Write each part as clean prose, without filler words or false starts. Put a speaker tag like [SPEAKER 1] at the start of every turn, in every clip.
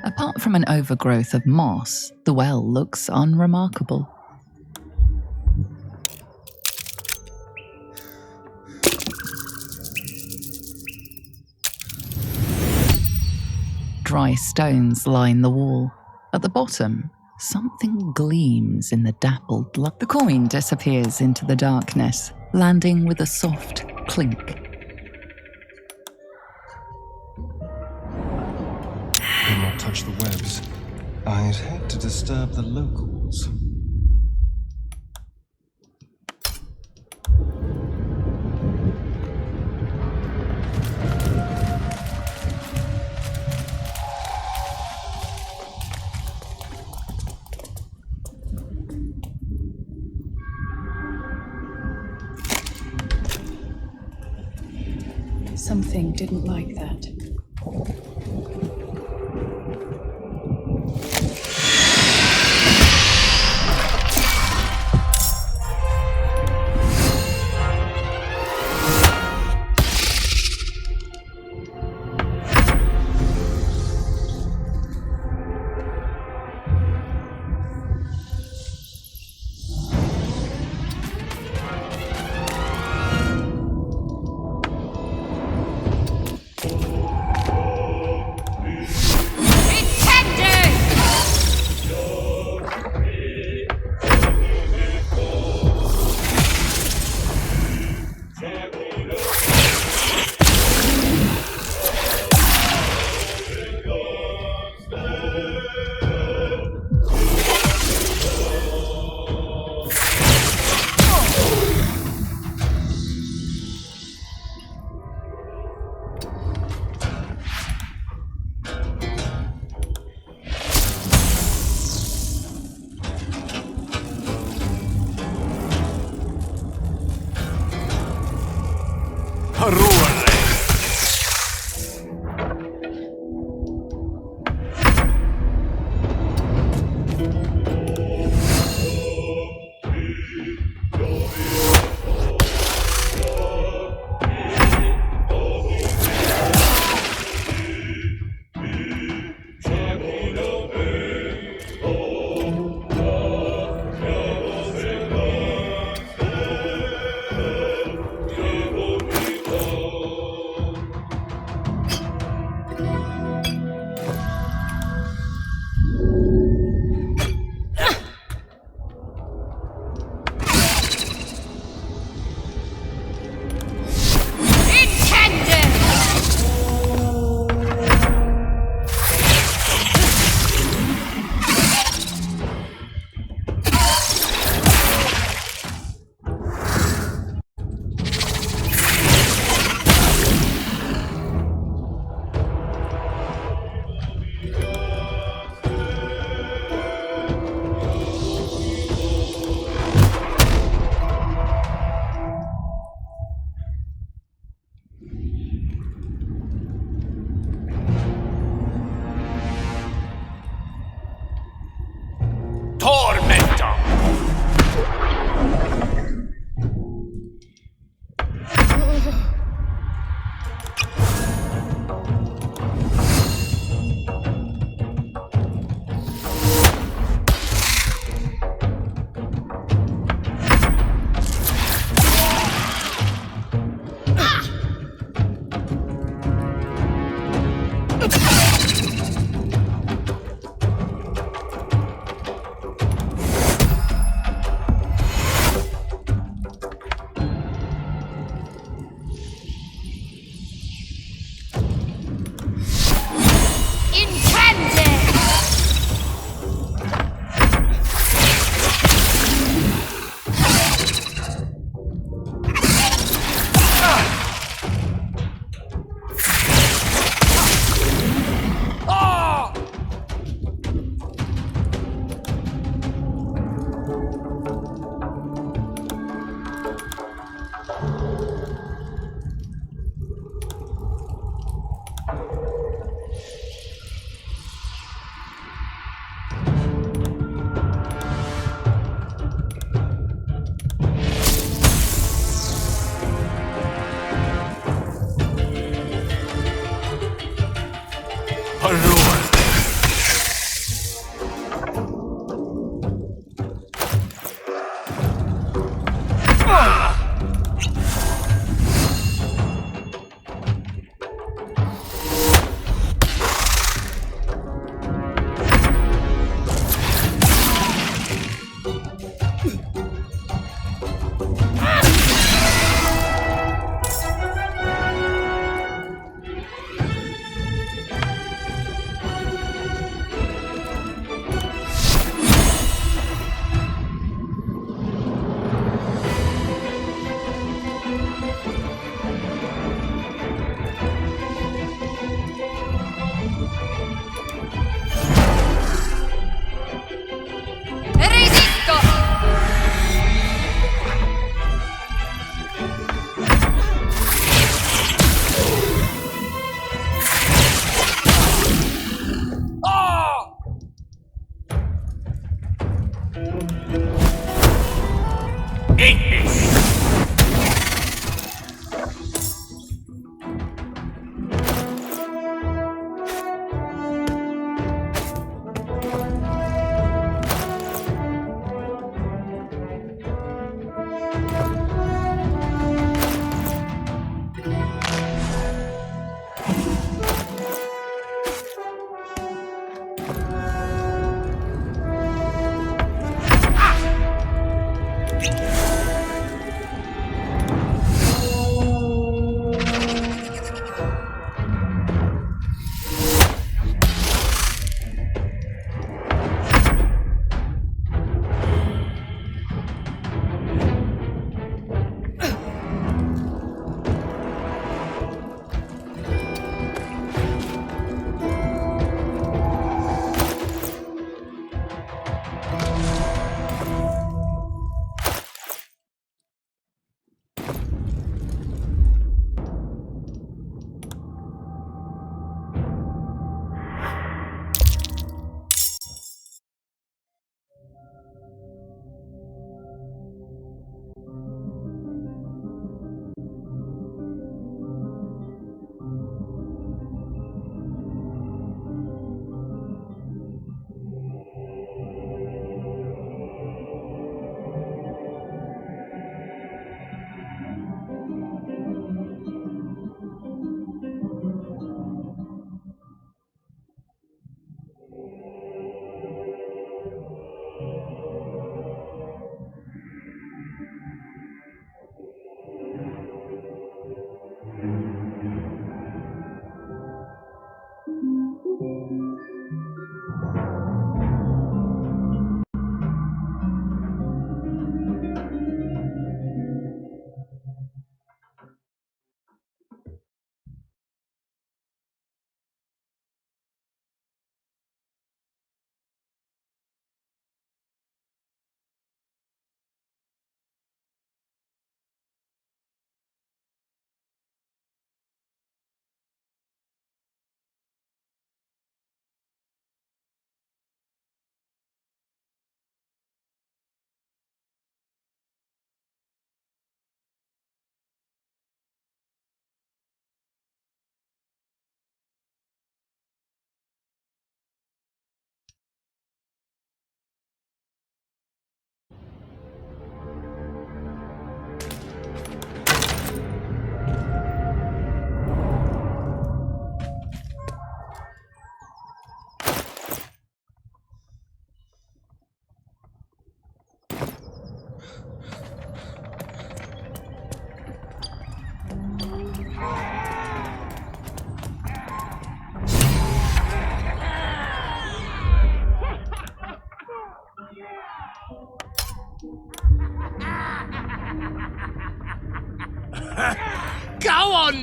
[SPEAKER 1] Apart from an overgrowth of moss, the well looks unremarkable. Dry stones line the wall. At the bottom, something gleams in the dappled light. The coin disappears into the darkness, landing with a soft clink.
[SPEAKER 2] Do not touch the webs. I'd hate to disturb the locals.
[SPEAKER 3] acount didn't like that.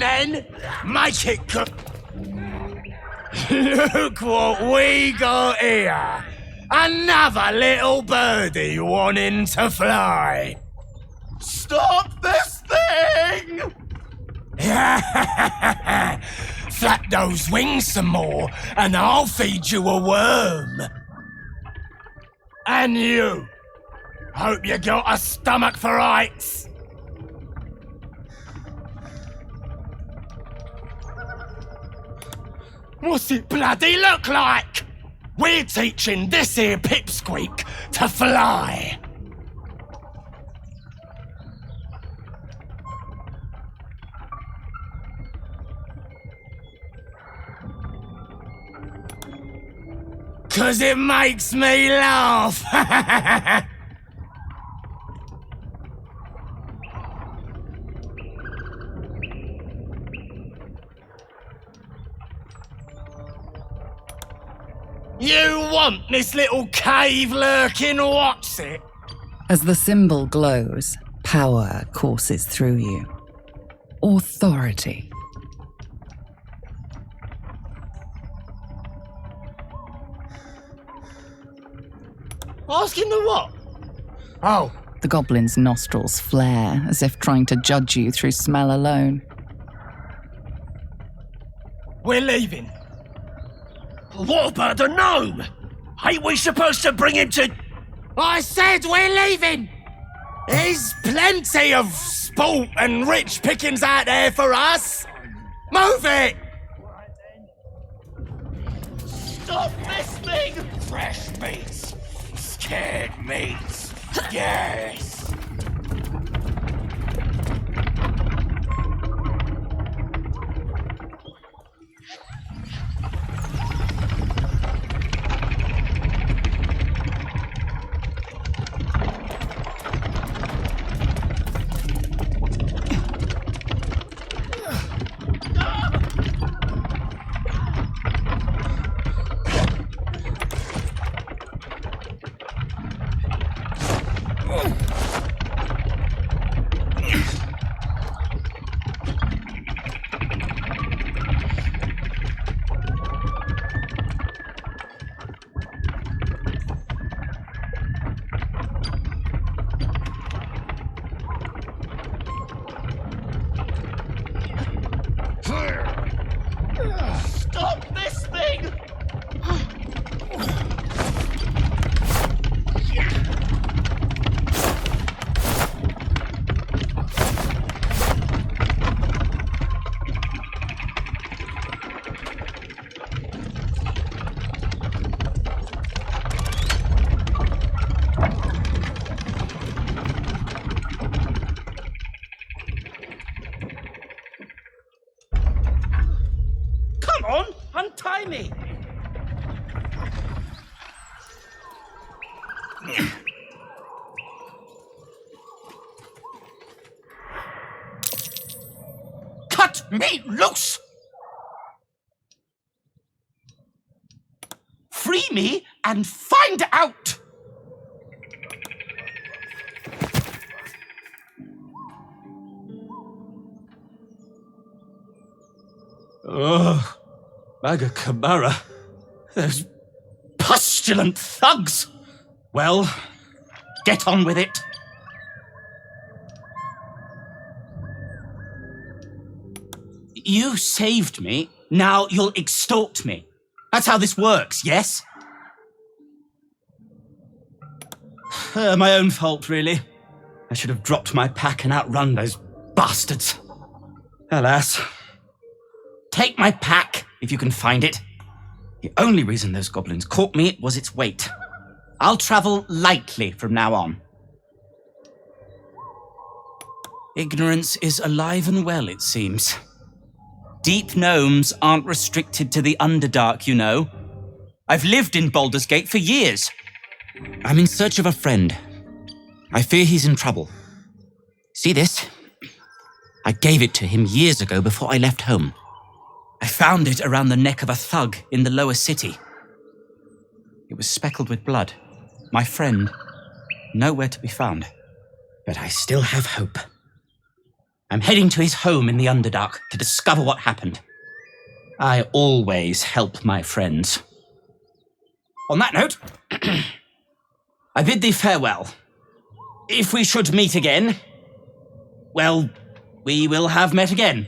[SPEAKER 3] then! Make it good! Look what we got here! Another little birdie wanting to fly! Stop this thing! Flap those wings some more, and I'll feed you a worm. And you, hope you got a stomach for heights. What's it bloody look like? We're teaching this here pipsqueak to fly. Cause it makes me laugh. You want this little cave lurking what's it?
[SPEAKER 1] As the symbol glows, power courses through you. Authority.
[SPEAKER 3] Asking the what? Oh.
[SPEAKER 1] The goblin's nostrils flare as if trying to judge you through smell alone.
[SPEAKER 3] We're leaving. What about the gnome? Ain't we supposed to bring him to... I said we're leaving! There's plenty of sport and rich pickings out there for us! Move it! Stop this thing! Fresh meats. Scared meats. Yes! Stop this thing! Come on, untie me! Cut me loose! Free me and find out! Ugh, Maga Kamara. Those pustulant thugs! Well, get on with it. You saved me, now you'll extort me. That's how this works, yes? My own fault, really. I should have dropped my pack and outrun those bastards. Alas. Take my pack, if you can find it. The only reason those goblins caught me was its weight. I'll travel lightly from now on. Ignorance is alive and well, it seems. Deep gnomes aren't restricted to the Underdark, you know. I've lived in Baldur's Gate for years. I'm in search of a friend. I fear he's in trouble. See this? I gave it to him years ago before I left home. I found it around the neck of a thug in the lower city. It was speckled with blood. My friend, nowhere to be found. But I still have hope. I'm heading to his home in the Underdark to discover what happened. I always help my friends. On that note, I bid thee farewell. If we should meet again, well, we will have met again.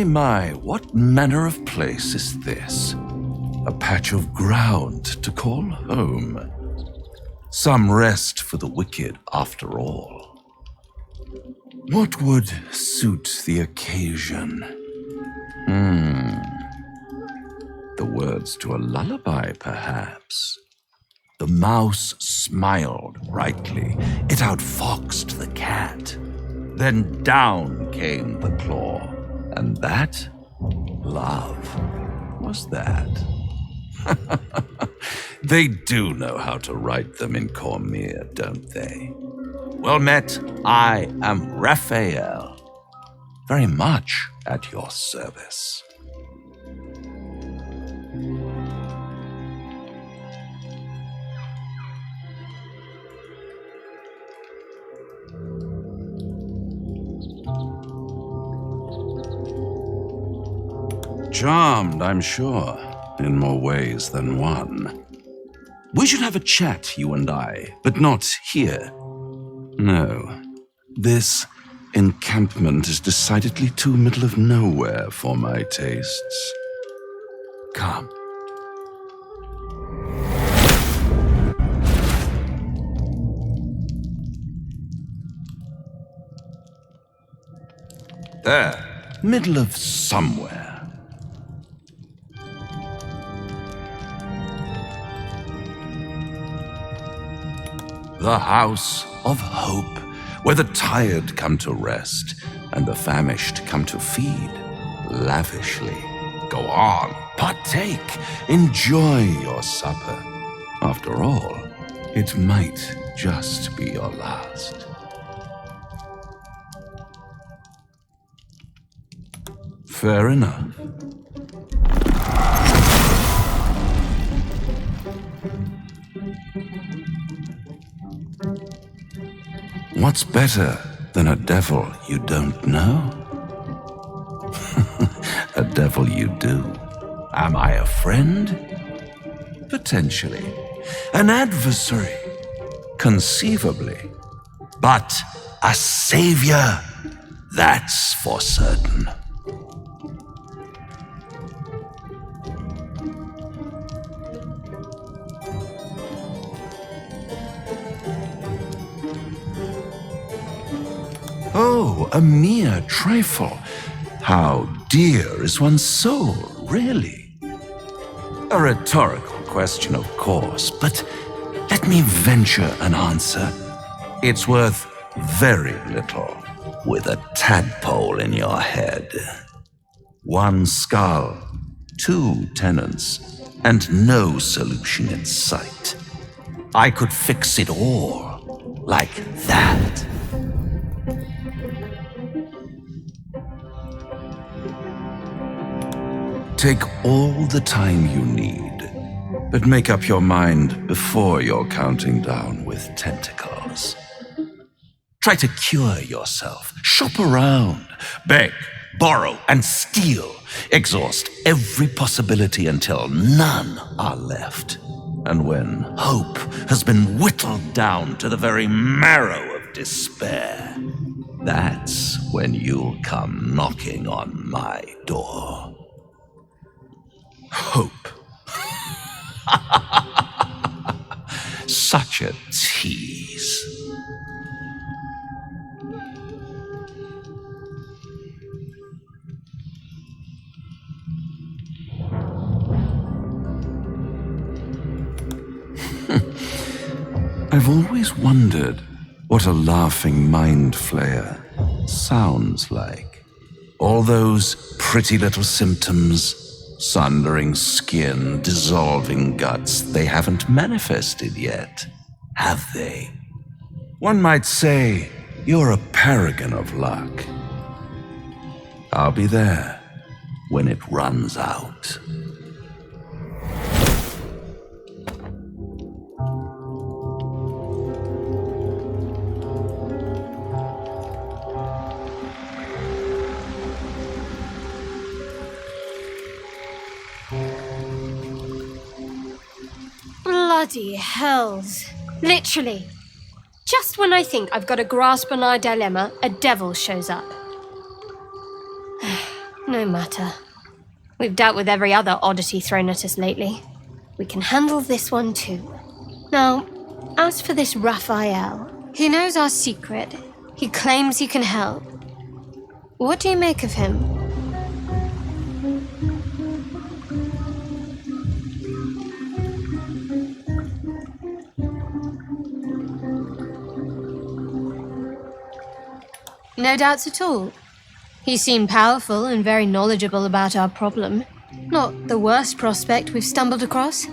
[SPEAKER 4] My, what manner of place is this? A patch of ground to call home. Some rest for the wicked, after all. What would suit the occasion? The words to a lullaby, perhaps. The mouse smiled brightly. It outfoxed the cat. Then down came the claw. And that, love, was that. They do know how to write them in Cormyr, don't they? Well met, I am Raphael. Very much at your service. Charmed, I'm sure, in more ways than one. We should have a chat, you and I, but not here. No, this encampment is decidedly too middle of nowhere for my tastes. Come. There, middle of somewhere. The House of Hope, where the tired come to rest and the famished come to feed lavishly Go on, partake, enjoy your supper. After all, it might just be your last. Fair enough. What's better than a devil you don't know? A devil you do. Am I a friend? Potentially. An adversary? Conceivably. But a savior? That's for certain. Oh, a mere trifle. How dear is one's soul, really? A rhetorical question, of course, but let me venture an answer. It's worth very little with a tadpole in your head. One skull, 2 tenants, and no solution in sight. I could fix it all like that. Take all the time you need, but make up your mind before you're counting down with tentacles. Try to cure yourself, shop around, beg, borrow, and steal. Exhaust every possibility until none are left. And when hope has been whittled down to the very marrow of despair, that's when you'll come knocking on my door. Hope. Such a tease. I've always wondered what a laughing mind flayer sounds like. All those pretty little symptoms, sundering skin, dissolving guts, they haven't manifested yet, have they? One might say you're a paragon of luck. I'll be there when it runs out.
[SPEAKER 5] Bloody hells. Literally. Just when I think I've got a grasp on our dilemma, a devil shows up. No matter. We've dealt with every other oddity thrown at us lately. We can handle this one too. Now, as for this Raphael, he knows our secret. He claims he can help. What do you make of him? No doubts at all. He seemed powerful and very knowledgeable about our problem. Not the worst prospect we've stumbled across.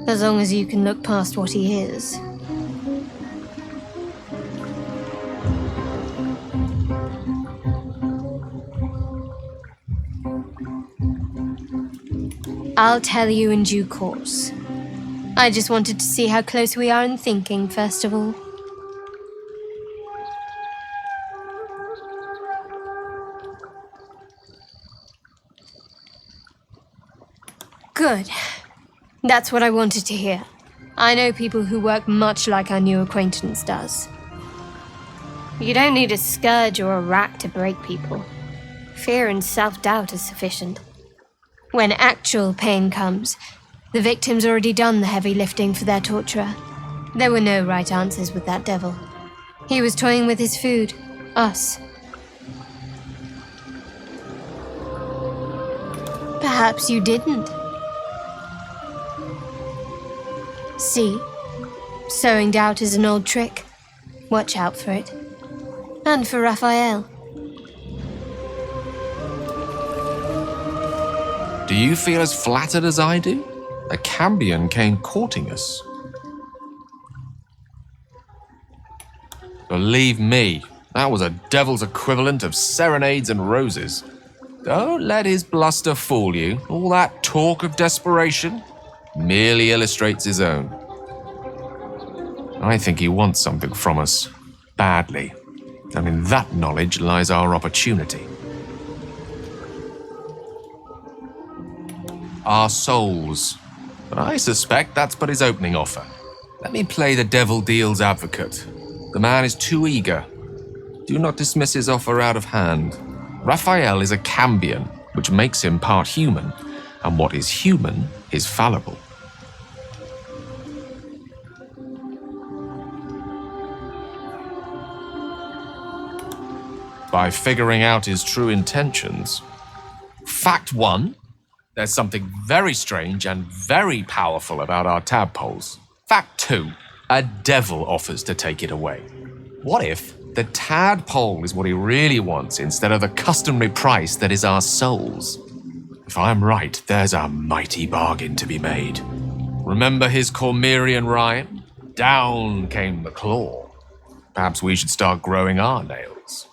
[SPEAKER 5] As long as you can look past what he is. I'll tell you in due course. I just wanted to see how close we are in thinking, first of all. Good. That's what I wanted to hear. I know people who work much like our new acquaintance does. You don't need a scourge or a rack to break people. Fear and self-doubt is sufficient. When actual pain comes, the victim's already done the heavy lifting for their torturer. There were no right answers with that devil. He was toying with his food, us. Perhaps you didn't. See, sowing doubt is an old trick. Watch out for it. And for Raphael.
[SPEAKER 6] you feel as flattered as I do? A Cambion came courting us. Believe me, that was a devil's equivalent of serenades and roses. Don't let his bluster fool you. All that talk of desperation merely illustrates his own. I think he wants something from us, badly. And in that knowledge lies our opportunity. Our souls. But I suspect that's but his opening offer. Let me play the devil deal's advocate. The man is too eager. Do not dismiss his offer out of hand. Raphael is a Cambion, which makes him part human, and what is human is fallible. By figuring out his true intentions. Fact 1, there's something very strange and very powerful about our tadpoles. Fact 2, a devil offers to take it away. What if the tadpole is what he really wants instead of the customary price that is our souls? If I'm right, there's a mighty bargain to be made. Remember his Cormyrean rhyme? Down came the claw. Perhaps we should start growing our nails.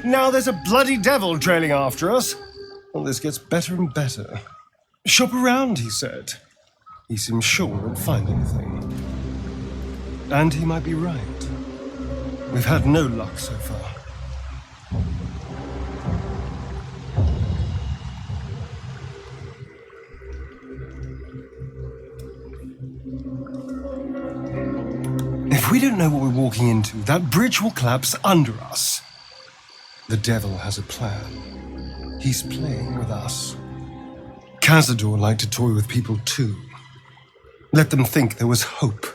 [SPEAKER 2] Now there's a bloody devil trailing after us. Well, this gets better and better. Shop around, he said. He seems sure we won't find anything. And he might be right. We've had no luck so far. If we don't know what we're walking into, that bridge will collapse under us. The devil has a plan. He's playing with us. Cazador liked to toy with people too. Let them think there was hope,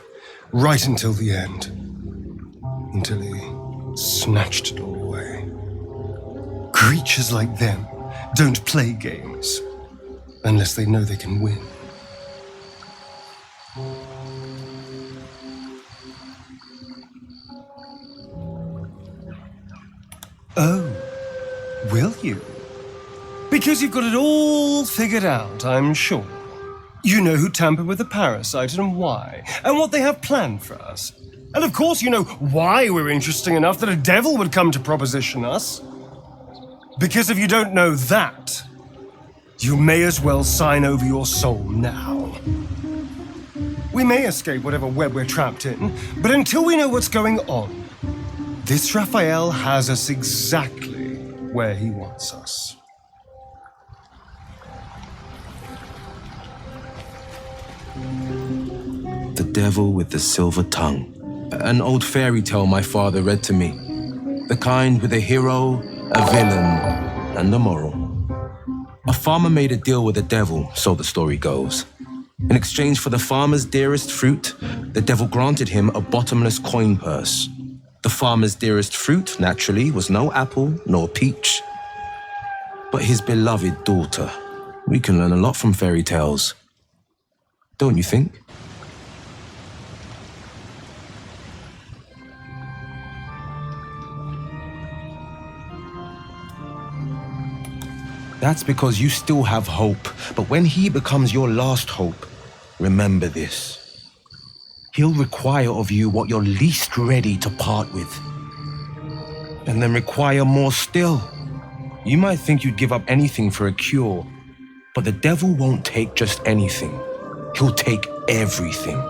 [SPEAKER 2] right until the end. Until he snatched it all away. Creatures like them don't play games, unless they know they can win. Oh, will you? Because you've got it all figured out, I'm sure. You know who tampered with the parasite and why, and what they have planned for us. And of course you know why we're interesting enough that a devil would come to proposition us. Because if you don't know that, you may as well sign over your soul now. We may escape whatever web we're trapped in, but until we know what's going on, this Raphael has us exactly where he wants us.
[SPEAKER 7] The Devil with the Silver Tongue. An old fairy tale my father read to me. The kind with a hero, a villain, and a moral. A farmer made a deal with the devil, so the story goes. In exchange for the farmer's dearest fruit, the devil granted him a bottomless coin purse. The farmer's dearest fruit, naturally, was no apple nor peach, but his beloved daughter. We can learn a lot from fairy tales, don't you think? That's because you still have hope, but when he becomes your last hope, remember this. He'll require of you what you're least ready to part with, and then require more still. You might think you'd give up anything for a cure, but the devil won't take just anything. He'll take everything.